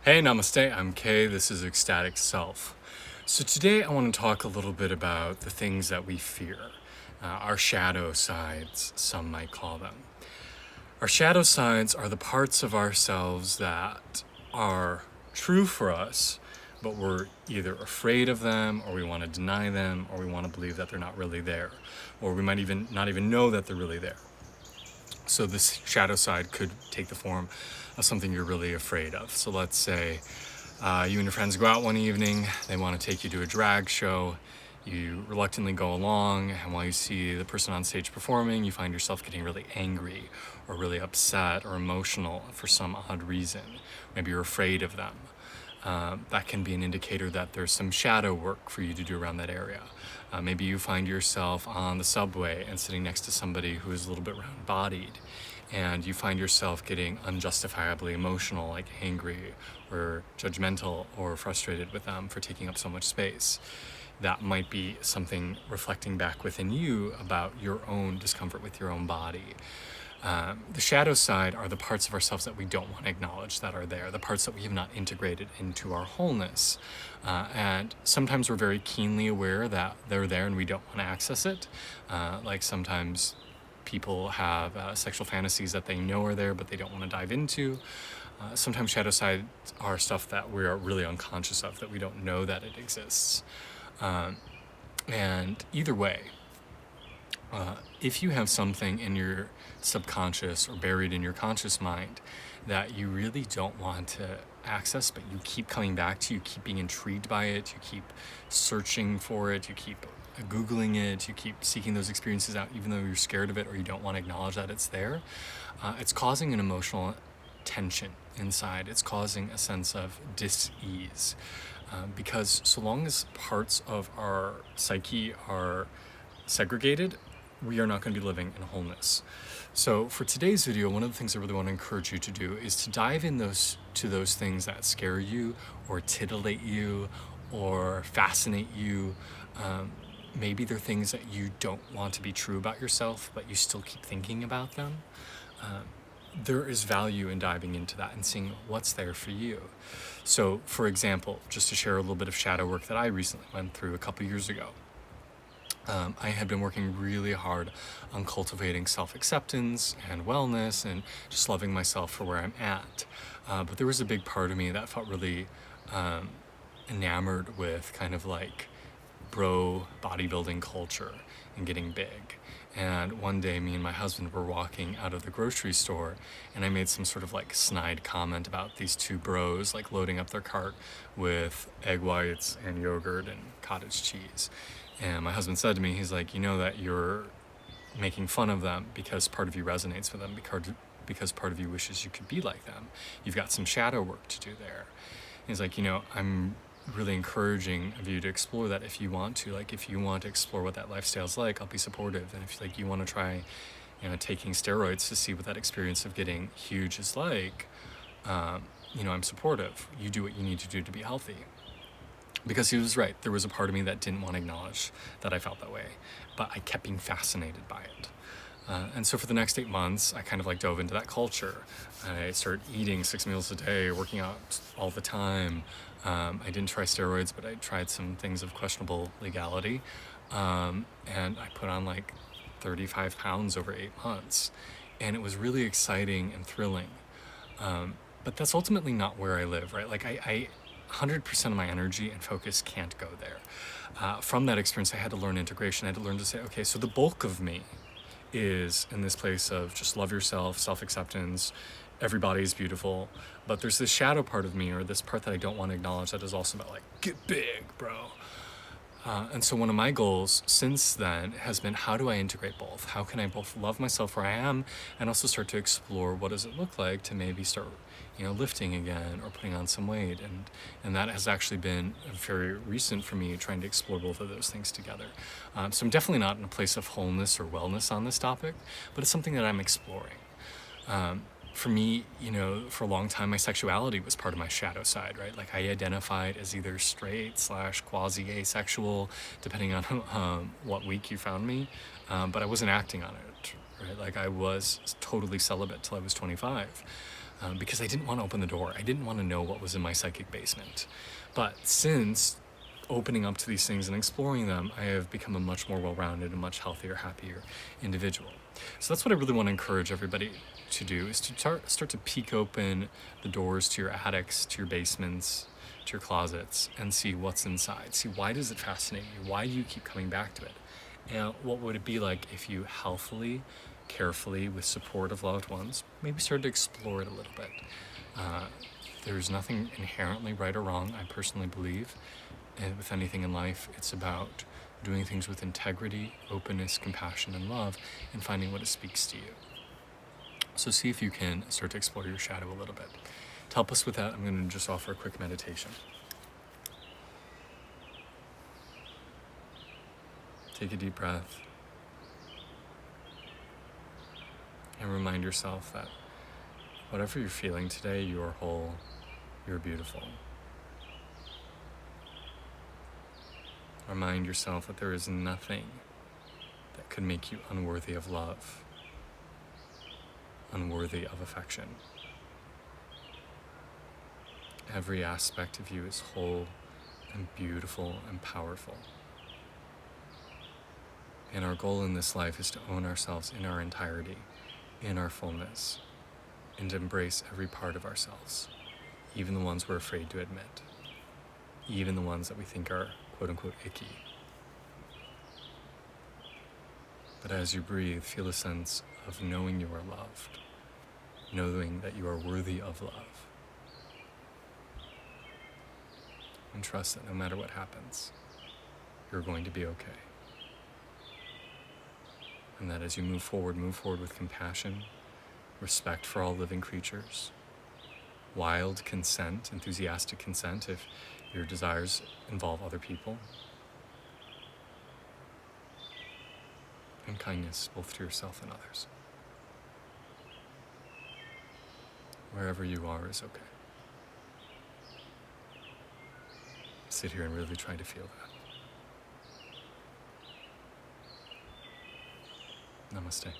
Hey, namaste, I'm Kay, this is Ecstatic Self. So today I want to talk a little bit about the things that we fear, our shadow sides, some might call them. Our shadow sides are the parts of ourselves that are true for us, but we're either afraid of them, or we want to deny them, or we want to believe that they're not really there, or we might even not even know that they're really there. So this shadow side could take the form of something you're really afraid of. So let's say you and your friends go out one evening, they want to take you to a drag show, you reluctantly go along, and while you see the person on stage performing, you find yourself getting really angry or really upset or emotional for some odd reason. Maybe you're afraid of them. That can be an indicator that there's some shadow work for you to do around that area. Maybe you find yourself on the subway and sitting next to somebody who is a little bit round-bodied, and you find yourself getting unjustifiably emotional, like angry or judgmental or frustrated with them for taking up so much space. That might be something reflecting back within you about your own discomfort with your own body. The shadow side are the parts of ourselves that we don't want to acknowledge that are there, the parts that we have not integrated into our wholeness. And sometimes we're very keenly aware that they're there and we don't want to access it. Like sometimes people have sexual fantasies that they know are there but they don't want to dive into. Sometimes shadow sides are stuff that we're really unconscious of, that we don't know that it exists. And either way, if you have something in your subconscious or buried in your conscious mind that you really don't want to access, but you keep coming back to, you keep being intrigued by it, you keep searching for it, you keep Googling it, you keep seeking those experiences out even though you're scared of it or you don't want to acknowledge that it's there, it's causing an emotional tension inside. It's causing a sense of dis-ease. Because so long as parts of our psyche are segregated, we are not going to be living in wholeness. So for today's video, one of the things I really want to encourage you to do is to dive in those things that scare you or titillate you or fascinate you. Maybe they're things that you don't want to be true about yourself, but you still keep thinking about them. There is value in diving into that and seeing what's there for you. So for example, just to share a little bit of shadow work that I recently went through a couple years ago. I had been working really hard on cultivating self-acceptance and wellness and just loving myself for where I'm at. But there was a big part of me that felt really enamored with kind of like bro bodybuilding culture and getting big. And one day me and my husband were walking out of the grocery store and I made some sort of like snide comment about these two bros like loading up their cart with egg whites and yogurt and cottage cheese. And my husband said to me, he's like, you know that you're making fun of them because part of you resonates with them, because part of you wishes you could be like them. You've got some shadow work to do there. He's like, you know, I'm really encouraging of you to explore that if you want to. Like, if you want to explore what that lifestyle's like, I'll be supportive. And if like you want to try, you know, taking steroids to see what that experience of getting huge is like, you know, I'm supportive. You do what you need to do to be healthy. Because he was right. There was a part of me that didn't want to acknowledge that I felt that way, but I kept being fascinated by it. And so for the next 8 months, I kind of like dove into that culture. I started eating 6 meals a day, working out all the time. I didn't try steroids, but I tried some things of questionable legality. And I put on like 35 pounds over 8 months. And it was really exciting and thrilling. But that's ultimately not where I live, right? Like I 100% of my energy and focus can't go there. From that experience, I had to learn integration. I had to learn to say, okay, so the bulk of me is in this place of just love yourself, self-acceptance, everybody is beautiful, but there's this shadow part of me, or this part that I don't want to acknowledge, that is also about like, get big, bro. And so one of my goals since then has been, how do I integrate both? How can I both love myself where I am and also start to explore what does it look like to maybe start, you know, lifting again or putting on some weight? And that has actually been very recent for me, trying to explore both of those things together. So I'm definitely not in a place of wholeness or wellness on this topic, but it's something that I'm exploring. For me, you know, for a long time, my sexuality was part of my shadow side, right? Like I identified as either straight / quasi-asexual, depending on what week you found me, but I wasn't acting on it, right? Like I was totally celibate till I was 25. because I didn't want to open the door. I didn't want to know what was in my psychic basement. But since opening up to these things and exploring them, I have become a much more well-rounded and much healthier, happier individual. So that's what I really want to encourage everybody to do, is to start to peek open the doors to your attics, to your basements, to your closets, and see what's inside. See, why does it fascinate you? Why do you keep coming back to it? And what would it be like if you healthily, carefully, with support of loved ones, maybe started to explore it a little bit? There's nothing inherently right or wrong, I personally believe. And with anything in life, it's about doing things with integrity, openness, compassion, and love, and finding what it speaks to you. So see if you can start to explore your shadow a little bit. To help us with that, I'm going to just offer a quick meditation. Take a deep breath and remind yourself that whatever you're feeling today, you are whole, you're beautiful. Remind yourself that there is nothing that could make you unworthy of love, unworthy of affection. Every aspect of you is whole and beautiful and powerful. And our goal in this life is to own ourselves in our entirety, in our fullness, and to embrace every part of ourselves, even the ones we're afraid to admit, even the ones that we think are quote-unquote icky. But as you breathe, feel a sense of knowing you are loved, knowing that you are worthy of love, and trust that no matter what happens, you're going to be okay. And that as you move forward with compassion, respect for all living creatures, wild consent, enthusiastic consent if your desires involve other people, and kindness both to yourself and others. Wherever you are is okay. Sit here and really try to feel that. Namaste.